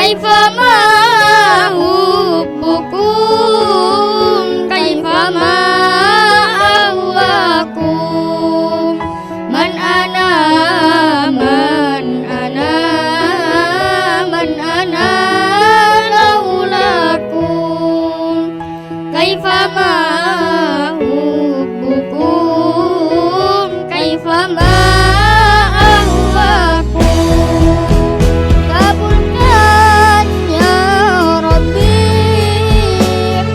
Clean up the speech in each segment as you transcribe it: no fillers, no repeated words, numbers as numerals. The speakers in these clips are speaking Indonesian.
Kaifama hubbukum kaifama ahwakum man ana man ana man ana laulakum kaifama hubbukum kaifama kabulkan ya Rabbi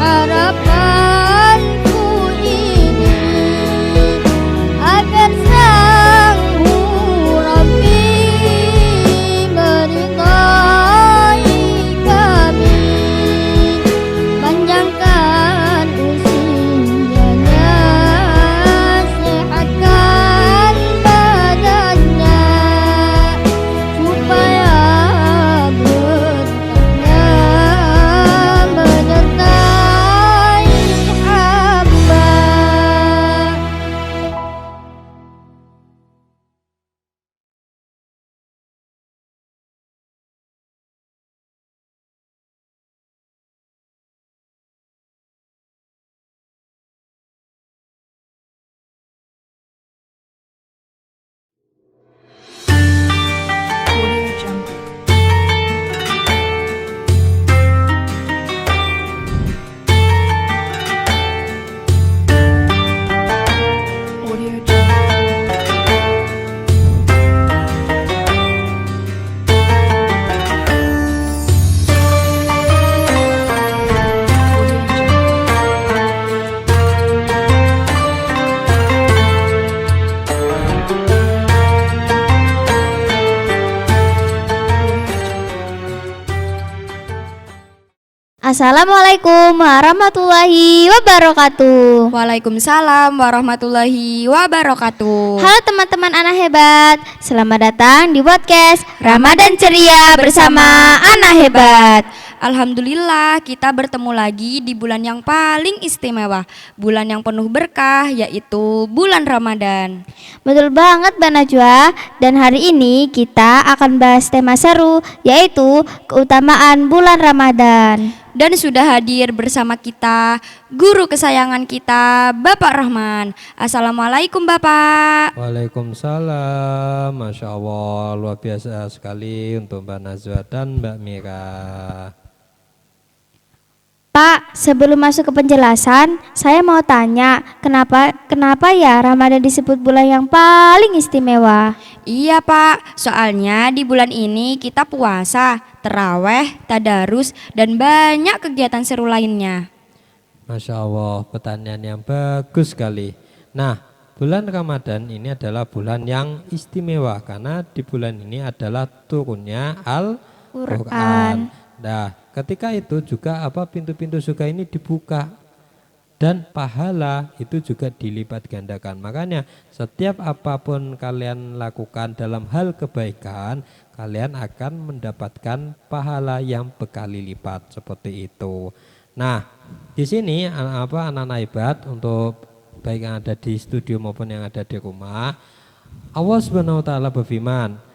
harapanku ini agar sang Rabbi meridai kami, panjangkan usianya, sehatkan badannya, supaya berkahnya menyertai hamba. Assalamualaikum warahmatullahi wabarakatuh. Waalaikumsalam warahmatullahi wabarakatuh. Halo teman-teman anak hebat, selamat datang di podcast Ramadan Ceria bersama anak hebat. Alhamdulillah kita bertemu lagi di bulan yang paling istimewa, bulan yang penuh berkah, yaitu bulan Ramadan. Betul banget Mbak Najwa, dan hari ini kita akan bahas tema seru, yaitu keutamaan bulan Ramadan. Dan sudah hadir bersama kita guru kesayangan kita, Bapak Rahman. Assalamualaikum Bapak. Waalaikumsalam. Masya Allah, luar biasa sekali untuk Mbak Najwa dan Mbak Mira. Pak, sebelum masuk ke penjelasan, saya mau tanya, kenapa ya Ramadan disebut bulan yang paling istimewa? Iya Pak, soalnya di bulan ini kita puasa, terawih, tadarus, dan banyak kegiatan seru lainnya. Masya Allah, pertanyaan yang bagus sekali. Nah, bulan Ramadan ini adalah bulan yang istimewa karena di bulan ini adalah turunnya Al-Quran. Nah, ketika itu juga pintu-pintu surga ini dibuka dan pahala itu juga dilipat gandakan. Makanya setiap apapun kalian lakukan dalam hal kebaikan, kalian akan mendapatkan pahala yang berkali lipat seperti itu. Nah, di sini anak-anak hebat untuk baik yang ada di studio maupun yang ada di rumah, Allah Subhanahu wa taala berfirman,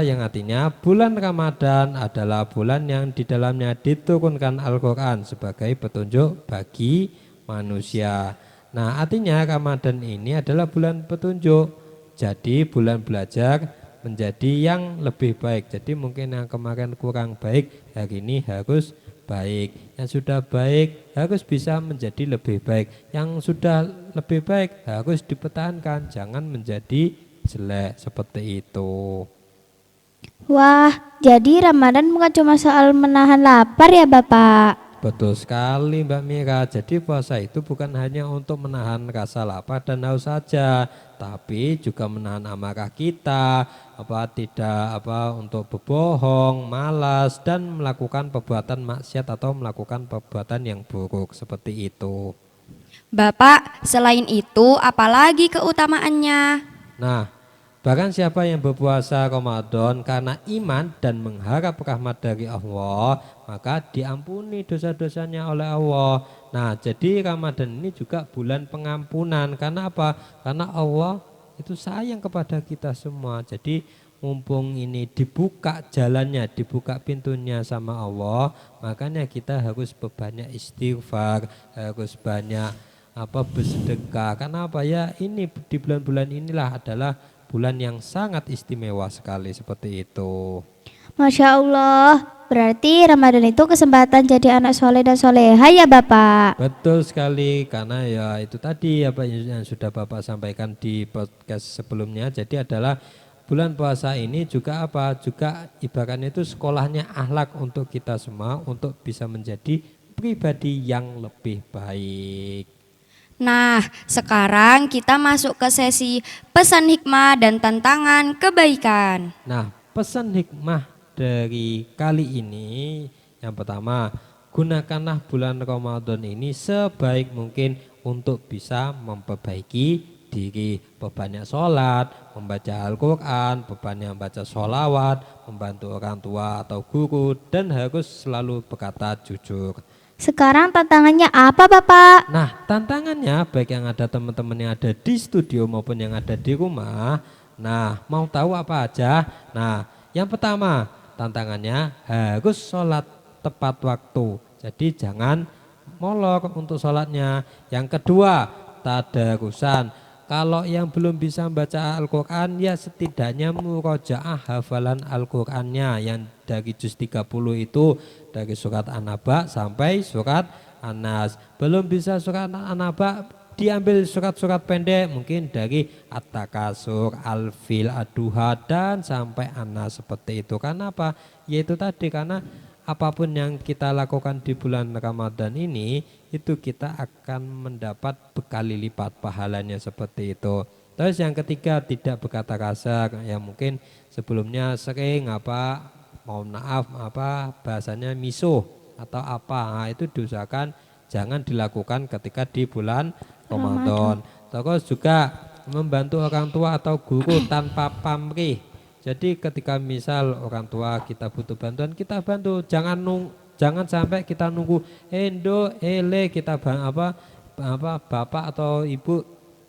yang artinya bulan Ramadan adalah bulan yang di dalamnya diturunkan Al-Quran sebagai petunjuk bagi manusia. Nah, artinya Ramadan ini adalah bulan petunjuk, jadi bulan belajar menjadi yang lebih baik. Jadi mungkin yang kemarin kurang baik, hari ini harus baik. Yang sudah baik harus bisa menjadi lebih baik. Yang sudah lebih baik harus dipertahankan, jangan menjadi jelek seperti itu. Wah, jadi Ramadan bukan cuma soal menahan lapar ya Bapak? Betul sekali Mbak Mira. Jadi puasa itu bukan hanya untuk menahan rasa lapar dan haus saja, tapi juga menahan amarah kita, untuk berbohong, malas, dan melakukan perbuatan maksiat atau melakukan perbuatan yang buruk seperti itu. Bapak, selain itu apalagi keutamaannya? Nah, bahkan siapa yang berpuasa Ramadan karena iman dan mengharap rahmat dari Allah, maka diampuni dosa-dosanya oleh Allah. Nah, jadi Ramadan ini juga bulan pengampunan. Karena apa? Karena Allah itu sayang kepada kita semua. Jadi mumpung ini dibuka jalannya, dibuka pintunya sama Allah, makanya kita harus banyak istighfar, harus banyak bersedekah. Karena apa ya, ini di bulan-bulan inilah adalah bulan yang sangat istimewa sekali seperti itu. Masya Allah, berarti Ramadan itu kesempatan jadi anak soleh dan soleha ya Bapak? Betul sekali, karena ya itu tadi apa yang sudah Bapak sampaikan di podcast sebelumnya. Jadi adalah bulan puasa ini juga juga ibaratnya itu sekolahnya akhlak untuk kita semua, untuk bisa menjadi pribadi yang lebih baik. Nah, sekarang kita masuk ke sesi pesan hikmah dan tantangan kebaikan. Nah, pesan hikmah dari kali ini yang pertama, gunakanlah bulan Ramadan ini sebaik mungkin untuk bisa memperbaiki diri, perbanyak sholat, membaca Al-Quran, perbanyak membaca sholawat, membantu orang tua atau guru, dan harus selalu berkata jujur. Sekarang tantangannya apa Bapak? Nah, tantangannya baik yang ada teman-teman yang ada di studio maupun yang ada di rumah. Nah, mau tahu apa aja? Nah, yang pertama, tantangannya harus sholat tepat waktu. Jadi jangan molor untuk sholatnya. Yang kedua, tadarusan. Kalau yang belum bisa membaca Al-Quran, ya setidaknya murojaah hafalan Al-Qurannya yang dari juz 30 itu dari surat An-Naba sampai surat An-Nas. Belum bisa surat An-Naba, diambil surat-surat pendek mungkin dari At-Takasur, Al-Fil, Ad-Duha dan sampai An-Nas seperti itu. Karena apa? Yaitu tadi, karena apapun yang kita lakukan di bulan Ramadan ini, itu kita akan mendapat berkali lipat pahalanya seperti itu. Terus yang ketiga, tidak berkata kasar. Ya mungkin sebelumnya sering mohon maaf bahasanya misuh atau apa. Nah, itu diusahakan jangan dilakukan ketika di bulan Ramadan. Terus juga membantu orang tua atau guru tanpa pamrih. Jadi ketika misal orang tua kita butuh bantuan, kita bantu. Jangan sampai kita nunggu kita bapak atau ibu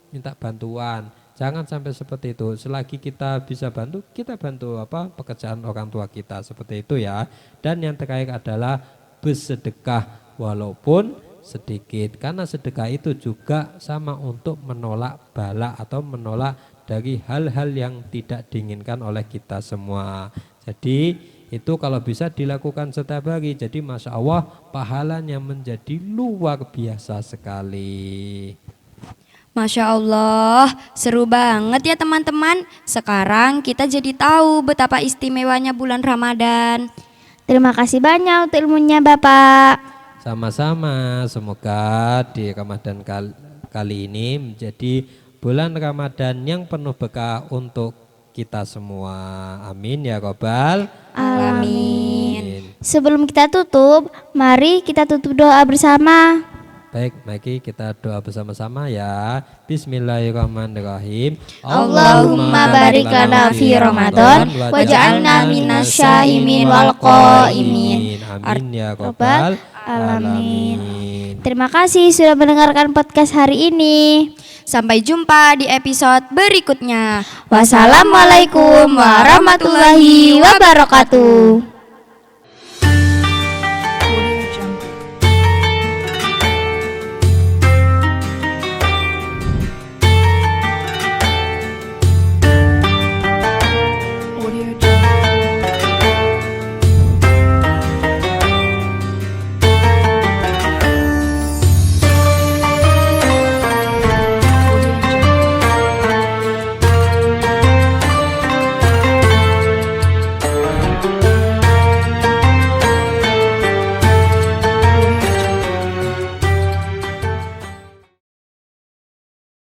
minta bantuan. Jangan sampai seperti itu. Selagi kita bisa bantu, kita bantu pekerjaan orang tua kita seperti itu ya. Dan yang terakhir adalah bersedekah walaupun sedikit, karena sedekah itu juga sama untuk menolak bala atau menolak dari hal-hal yang tidak diinginkan oleh kita semua. Jadi itu kalau bisa dilakukan setiap hari, jadi Masya Allah pahalanya menjadi luar biasa sekali. Masya Allah, seru banget ya teman-teman. Sekarang kita jadi tahu betapa istimewanya bulan Ramadan. Terima kasih banyak untuk ilmunya Bapak. Sama-sama, semoga di Ramadan kali ini menjadi bulan Ramadan yang penuh berkah untuk kita semua. Amin ya Rabbal Amin. Sebelum kita tutup, mari kita tutup doa bersama. Baik, mari kita doa bersama-sama ya. Bismillahirrahmanirrahim. Allahumma barik lana fi Ramadan waj'alna minasyaimin wal qaimin. Amin ya Rabbal Alamin. Terima kasih sudah mendengarkan podcast hari ini. Sampai jumpa di episode berikutnya. Wassalamualaikum warahmatullahi wabarakatuh.